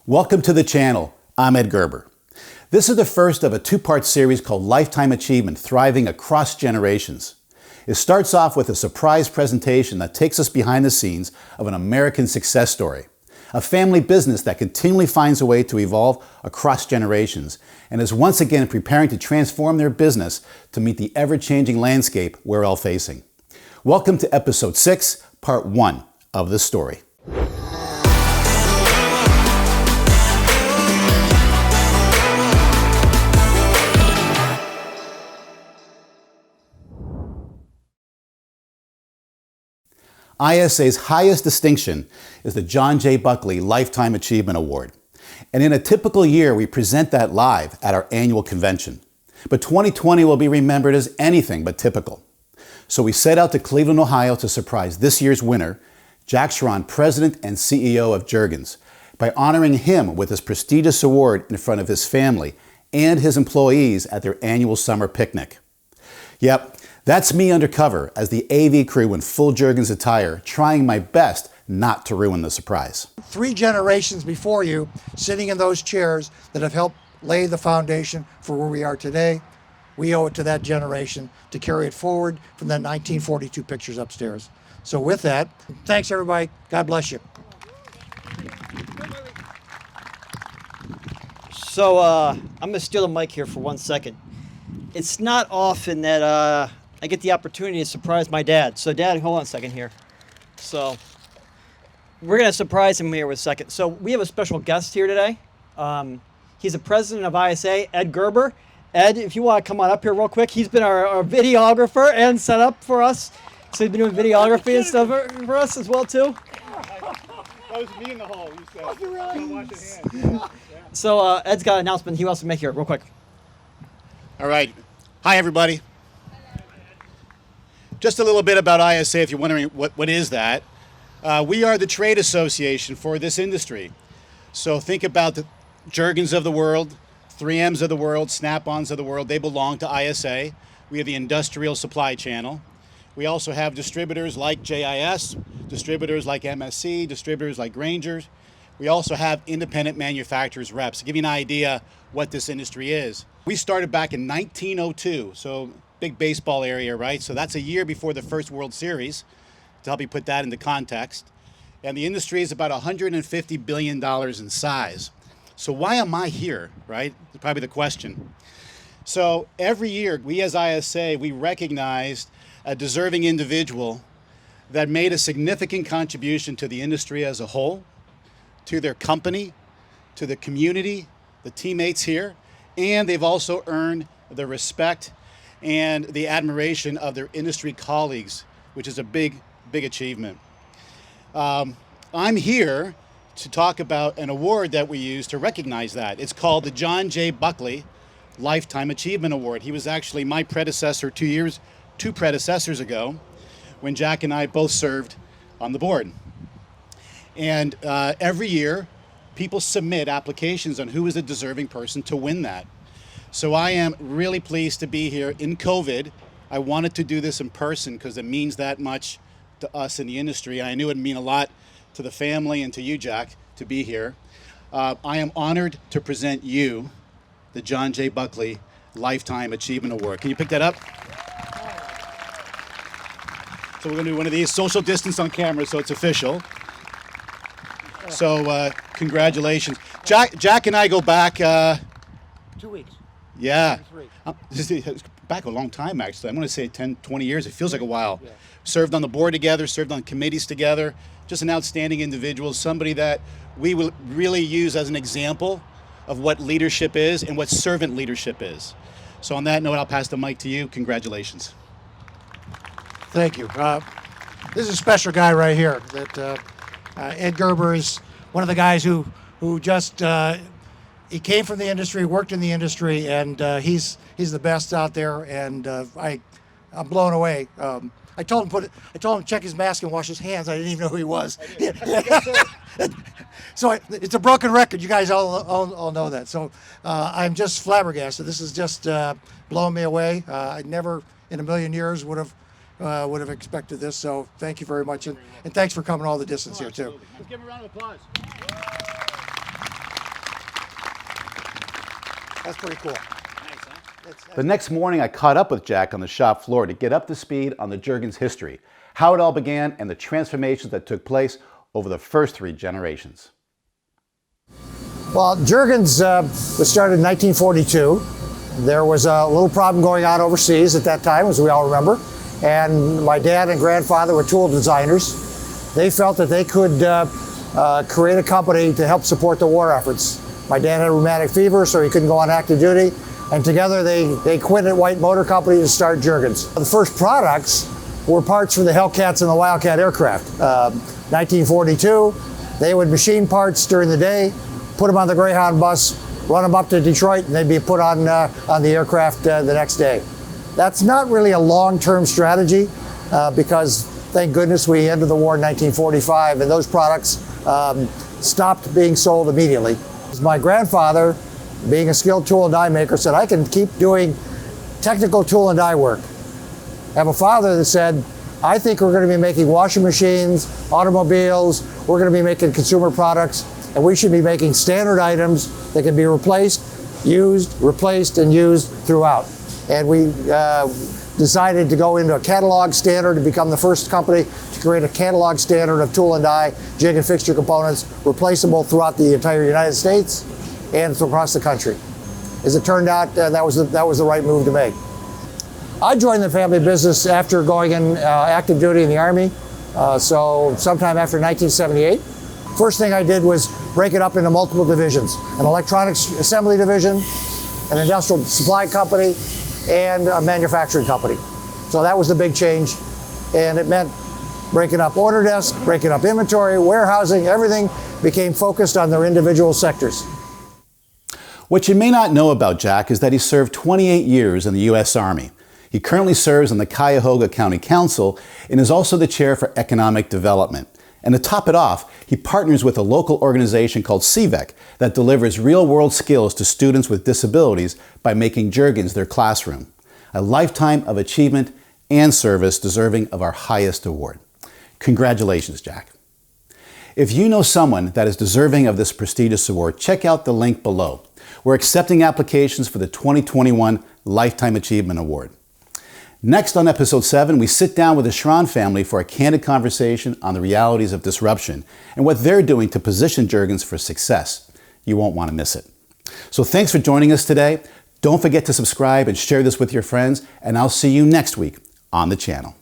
Welcome to the channel. I'm Ed Gerber. This is the first of a two-part series called Lifetime Achievement, Thriving Across Generations. It starts off with a surprise presentation that takes us behind the scenes of an American success story, a family business that continually finds a way to evolve across generations and is once again preparing to transform their business to meet the ever-changing landscape we're all facing. Welcome to episode 6, part 1 of the story. ISA's highest distinction is the John J. Buckley Lifetime Achievement Award. And in a typical year, we present that live at our annual convention. But 2020 will be remembered as anything but typical. So we set out to Cleveland, Ohio to surprise this year's winner, Jack Schron, President and CEO of Jergens, by honoring him with this prestigious award in front of his family and his employees at their annual summer picnic. Yep, that's me undercover as the AV crew in full Jergens attire, trying my best not to ruin the surprise. 3 generations before you sitting in those chairs that have helped lay the foundation for where we are today. We owe it to that generation to carry it forward from that 1942 pictures upstairs. So with that, thanks everybody. God bless you. So I'm going to steal the mic here for 1 second. It's not often that I get the opportunity to surprise my dad. So Dad, hold on a second here. So we're going to surprise him here with a second. So we have a special guest here today. He's the president of ISA, Ed Gerber. Ed, if you want to come on up here real quick. He's been our videographer and set up for us. So he's been doing videography and stuff for us as well too. That was me in the hall, you said. Was it really? Wash your hands. Yeah. So Ed's got an announcement he wants to make here real quick. All right. Hi, everybody. Just a little bit about ISA, if you're wondering what is that. We are the trade association for this industry. So think about the Jergens of the world, 3Ms of the world, Snap-ons of the world. They belong to ISA. We have the industrial supply channel. We also have distributors like JIS, distributors like MSC, distributors like Grangers. We also have independent manufacturers reps. To give you an idea what this industry is. We started back in 1902, so big baseball area, right? So that's a year before the first World Series, to help you put that into context. And the industry is about $150 billion in size. So why am I here, right? That's probably the question. So every year, we as ISA, we recognized a deserving individual that made a significant contribution to the industry as a whole, to their company, to the community, the teammates here, and they've also earned the respect and the admiration of their industry colleagues, which is a big achievement. I'm here to talk about an award that we use to recognize that. It's called the John J. Buckley Lifetime Achievement Award. He was actually my predecessor 2 predecessors ago, when Jack and I both served on the board. And every year, people submit applications on who is a deserving person to win that. So I am really pleased to be here in COVID. I wanted to do this in person because it means that much to us in the industry. I knew it would mean a lot to the family and to you, Jack, to be here. I am honored to present you the John J. Buckley Lifetime Achievement Award. Can you pick that up? So we're going to do one of these, social distance on camera, so it's official. So congratulations. Jack and I go back 2 weeks. Yeah. Back a long time, actually. I'm going to say 10, 20 years. It feels like a while. Yeah. Served on the board together, served on committees together. Just an outstanding individual, somebody that we will really use as an example of what leadership is and what servant leadership is. So on that note, I'll pass the mic to you. Congratulations. Thank you. This is a special guy right here. That Ed Gerber is one of the guys who just he came from the industry, worked in the industry, and he's the best out there. And I'm blown away. I told him to check his mask and wash his hands. I didn't even know who he was. So it's a broken record. You guys all know that. So I'm just flabbergasted. This is just blowing me away. I never in a million years would have expected this. So thank you very much, and thanks for coming all the distance here too. Let's give him a round of applause. That's pretty cool. The next morning, I caught up with Jack on the shop floor to get up to speed on the Juergens history, how it all began, and the transformations that took place over the first 3 generations. Well, Juergens was started in 1942. There was a little problem going on overseas at that time, as we all remember, and my dad and grandfather were tool designers. They felt that they could create a company to help support the war efforts. My dad had rheumatic fever, so he couldn't go on active duty, and together they quit at White Motor Company to start Juergens. The first products were parts for the Hellcats and the Wildcat aircraft. 1942, they would machine parts during the day, put them on the Greyhound bus, run them up to Detroit, and they'd be put on the aircraft the next day. That's not really a long-term strategy because, thank goodness, we ended the war in 1945, and those products stopped being sold immediately. My grandfather, being a skilled tool and die maker, said, I can keep doing technical tool and die work. I have a father that said, I think we're going to be making washing machines, automobiles, we're going to be making consumer products, and we should be making standard items that can be replaced, and used throughout. And we decided to go into a catalog standard to become the first company to create a catalog standard of tool and die, jig and fixture components, replaceable throughout the entire United States and across the country. As it turned out, that was the right move to make. I joined the family business after going in active duty in the Army, so sometime after 1978. First thing I did was break it up into multiple divisions: an electronics assembly division, an industrial supply company, and a manufacturing company. So that was the big change, and it meant breaking up order desk, breaking up inventory, warehousing, everything became focused on their individual sectors. What you may not know about Jack is that he served 28 years in the U.S. Army. He currently serves on the Cuyahoga County Council and is also the chair for economic development. And to top it off, he partners with a local organization called CVEC that delivers real-world skills to students with disabilities by making Juergens their classroom. A lifetime of achievement and service deserving of our highest award. Congratulations, Jack. If you know someone that is deserving of this prestigious award, check out the link below. We're accepting applications for the 2021 Lifetime Achievement Award. Next on episode 7, we sit down with the Schron family for a candid conversation on the realities of disruption and what they're doing to position Juergens for success. You won't want to miss it. So thanks for joining us today. Don't forget to subscribe and share this with your friends, and I'll see you next week on the channel.